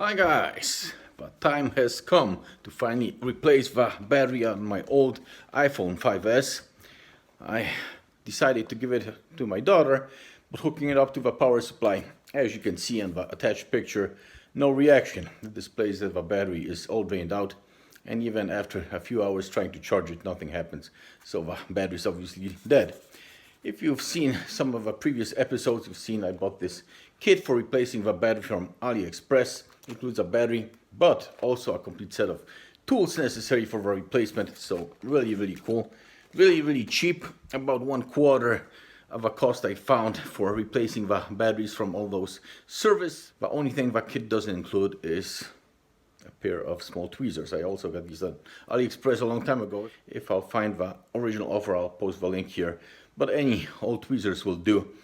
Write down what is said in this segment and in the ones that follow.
Hi guys, the time has come to finally replace the battery on my old iPhone 5S. I decided to give it to my daughter, but hooking it up to the power supply, as you can see in the attached picture, no reaction. It displays that the battery is all drained out, and even after a few hours trying to charge it, nothing happens. So the battery is obviously dead. If you've seen some of the previous episodes, you've seen I bought this kit for replacing the battery from AliExpress. It includes a battery, but also a complete set of tools necessary for the replacement. So really cool. Really cheap, about 1/4 of a cost I found for replacing the batteries from all those service. The only thing the kit doesn't include is a pair of small tweezers. I also got these at AliExpress a long time ago. If I'll find the original offer, I'll post the link here. But any old tweezers will do.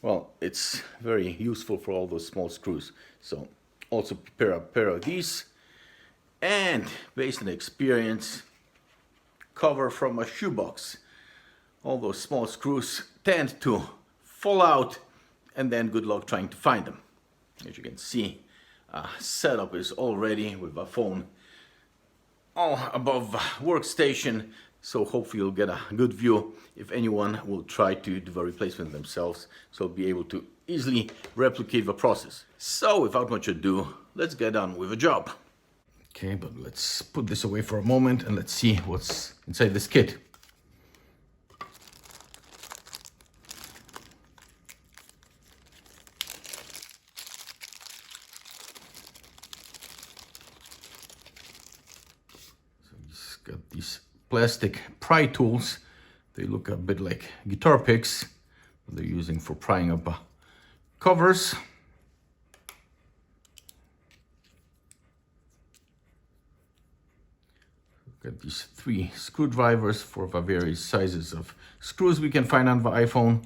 Well, it's very useful for all those small screws. So also prepare a pair of these. And based on experience, cover from a shoebox. All those small screws tend to fall out, and then good luck trying to find them. As you can see, setup is all ready with a phone all above the workstation, so hopefully you'll get a good view if anyone will try to do the replacement themselves, so you'll be able to easily replicate the process. So without much ado, let's get on with the job. Okay, but let's put this away for a moment and let's see what's inside this kit. Got these plastic pry tools. They look a bit like guitar picks they're using for prying up covers. Got these 3 screwdrivers for the various sizes of screws we can find on the iPhone.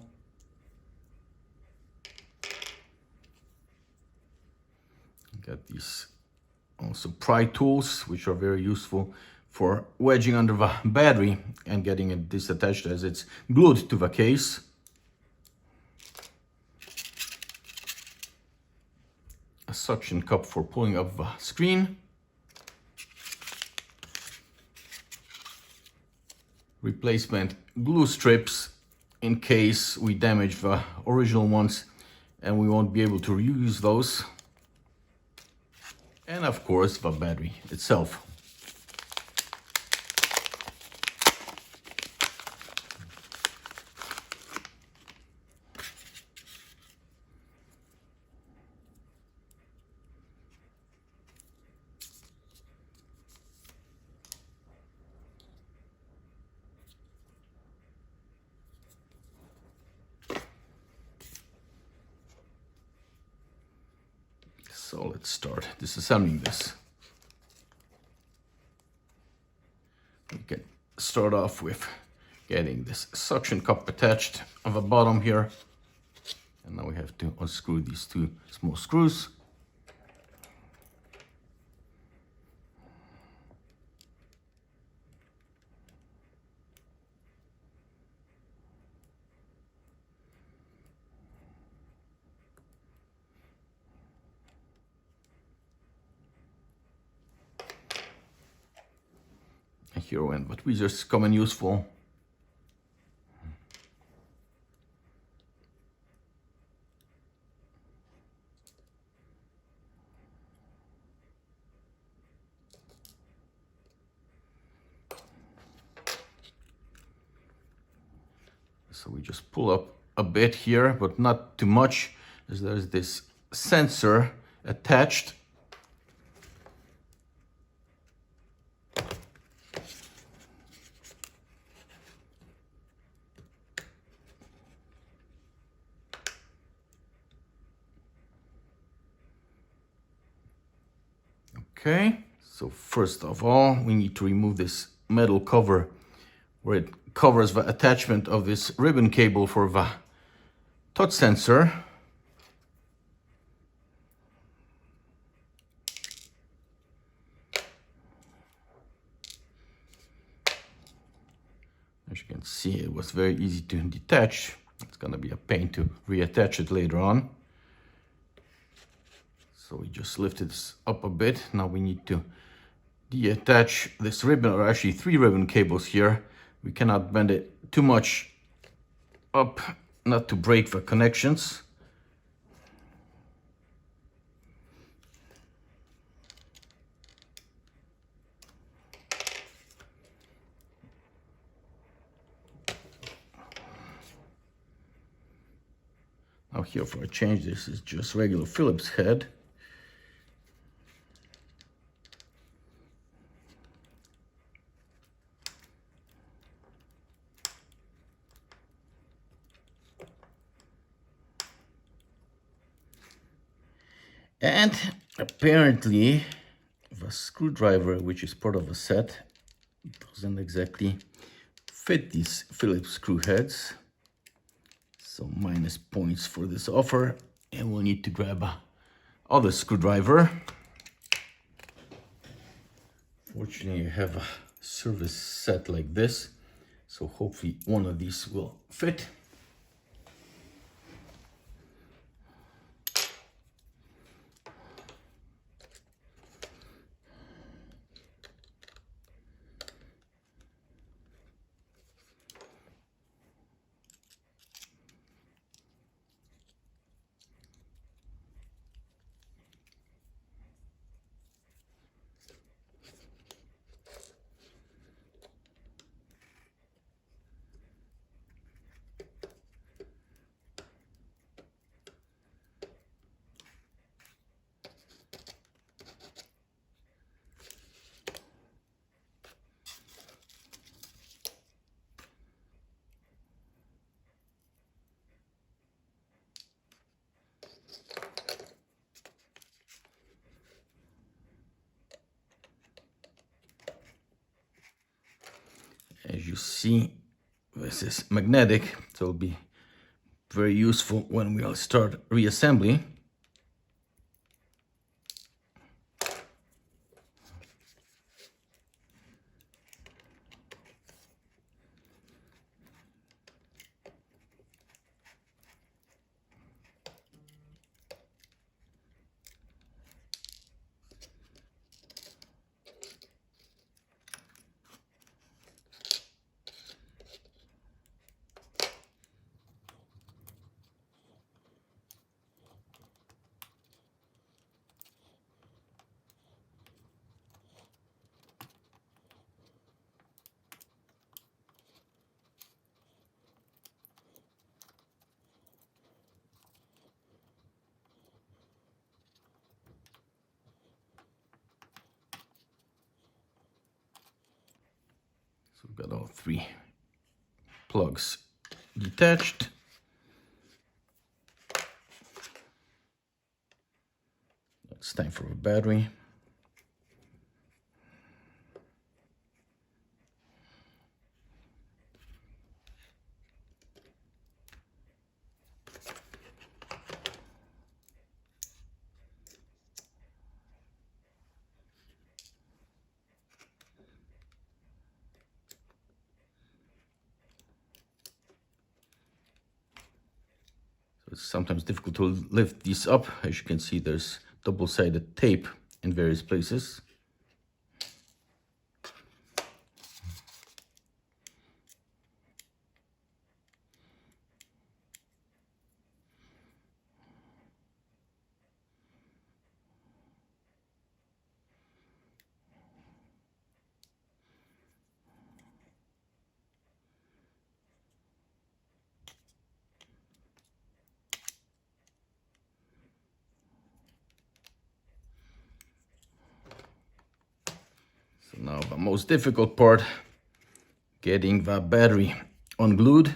Got these also pry tools, which are very useful for wedging under the battery and getting it disattached as it's glued to the case. A suction cup for pulling up the screen. Replacement glue strips in case we damage the original ones and we won't be able to reuse those. And of course the battery itself. So let's start disassembling this. We can start off with getting this suction cup attached on the bottom here. And now we have to unscrew these 2 small screws. Here when the tweezers come in useful. So we just pull up a bit here, but not too much, as there's this sensor attached. Okay, so first of all, we need to remove this metal cover where it covers the attachment of this ribbon cable for the touch sensor. As you can see, it was very easy to detach. It's gonna be a pain to reattach it later on. So we just lifted this up a bit. Now we need to deattach this ribbon, or actually 3 ribbon cables here. We cannot bend it too much up, not to break the connections. Now here for a change, this is just regular Phillips head. And apparently the screwdriver, which is part of the set, doesn't exactly fit these Phillips screw heads. So minus points for this offer, and we'll need to grab other screwdriver. Fortunately, I have a service set like this, so hopefully one of these will fit. As you see, this is magnetic, so it'll be very useful when we'll start reassembly. So we've got all 3 plugs detached. It's time for a battery. It's sometimes difficult to lift these up. As you can see, there's double-sided tape in various places. So now the most difficult part, getting the battery unglued.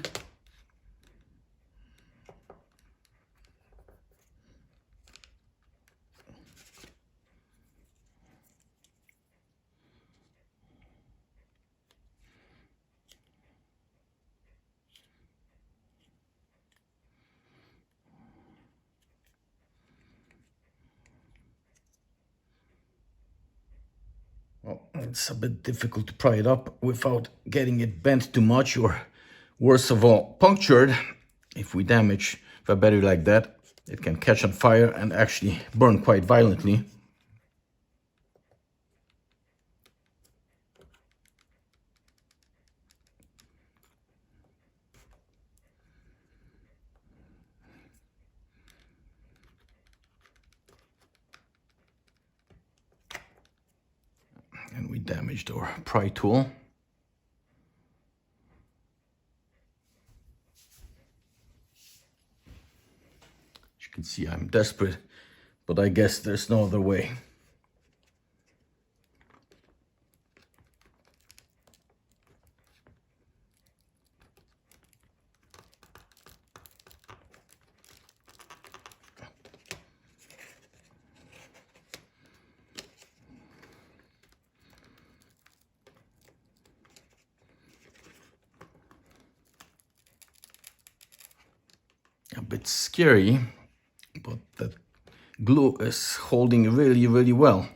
Well, it's a bit difficult to pry it up without getting it bent too much, or worse of all, punctured if we damage the battery like that. it can catch on fire and actually burn quite violently. And we damaged our pry tool. As you can see, I'm desperate, but I guess there's no other way. A bit scary, but the glue is holding really, really well.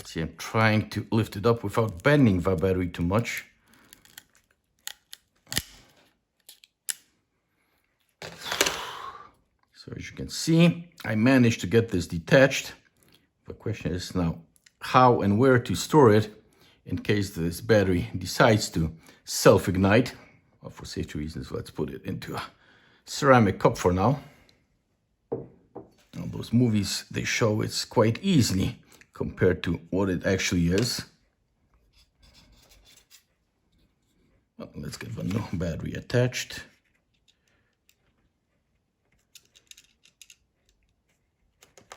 See, I'm trying to lift it up without bending the battery too much. So as you can see, I managed to get this detached. The question is now how and where to store it in case this battery decides to self-ignite. Well, for safety reasons, let's put it into a ceramic cup for now. Now, those movies, they show it's quite easily compared to what it actually is. Well, let's get the new battery attached.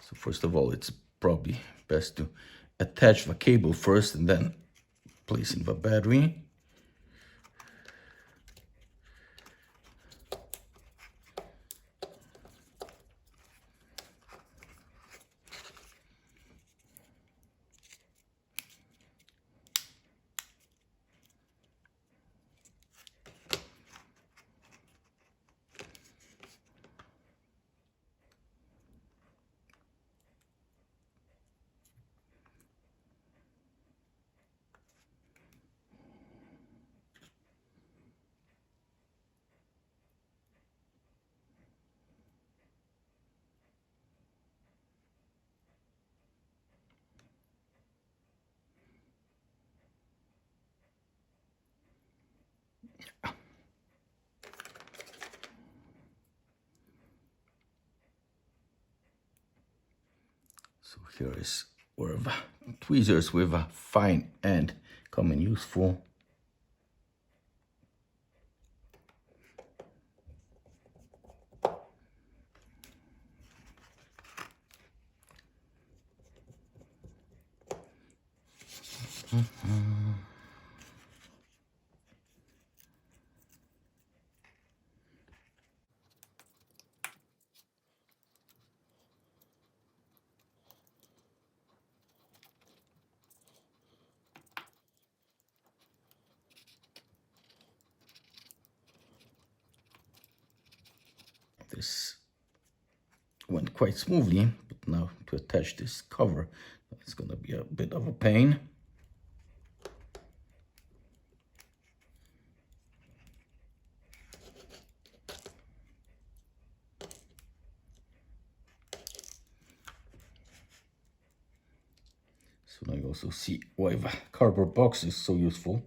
So first of all, it's probably best to attach the cable first and then place in the battery. So here is where the tweezers with a fine end come in useful. This went quite smoothly, but now to attach this cover, it's going to be a bit of a pain. So now you also see why the cardboard box is so useful.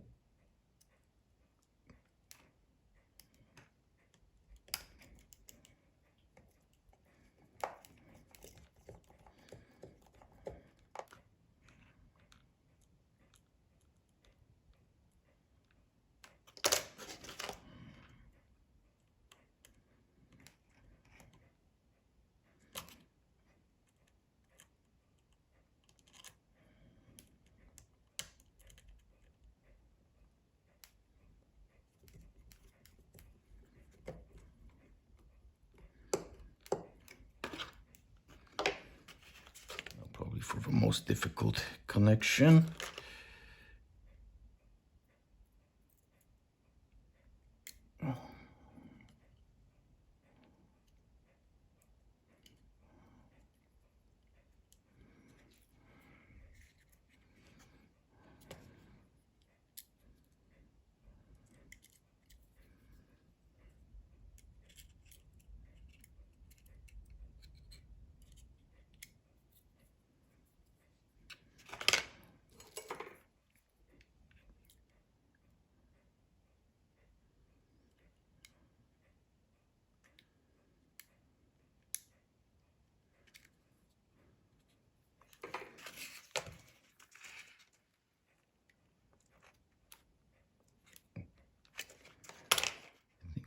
for most difficult connection.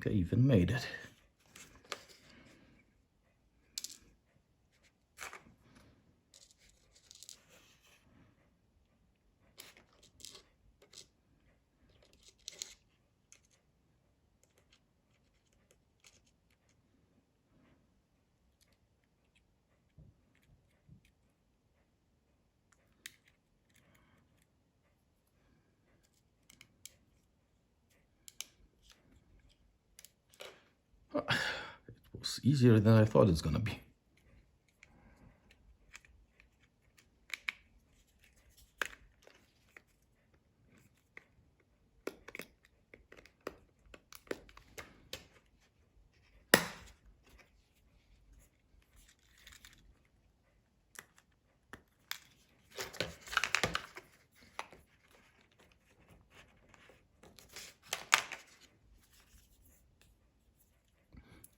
I even made it. It was easier than I thought it's gonna be.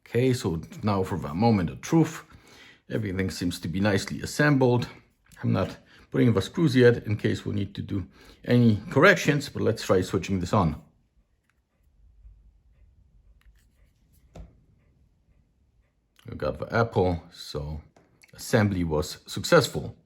Okay, so now for the moment of truth. Everything seems to be nicely assembled. I'm not putting the screws yet in case we need to do any corrections, but let's try switching this on. We got the apple, so assembly was successful.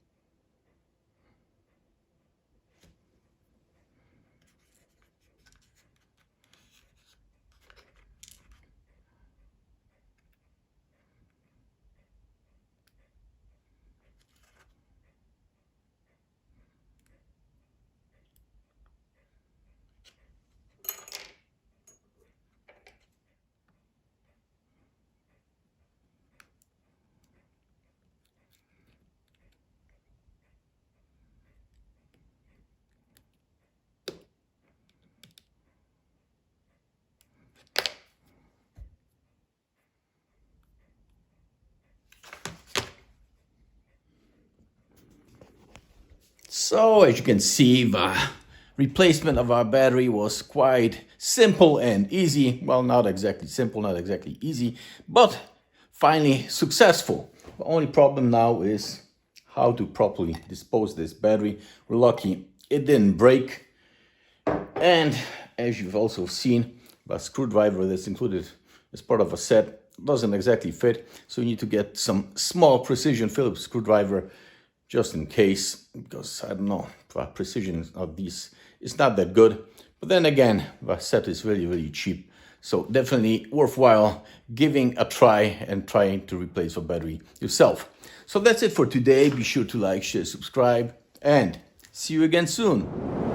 So as you can see, the replacement of our battery was quite simple and easy. Well, not exactly simple, not exactly easy, but finally successful. The only problem now is how to properly dispose this battery. We're lucky it didn't break. And as you've also seen, the screwdriver that's included as part of a set doesn't exactly fit. So you need to get some small precision Phillips screwdriver just in case, because I don't know, the precision of these is not that good. But then again, the set is really, really cheap. So definitely worthwhile giving a try and trying to replace the battery yourself. So that's it for today. Be sure to like, share, subscribe, and see you again soon.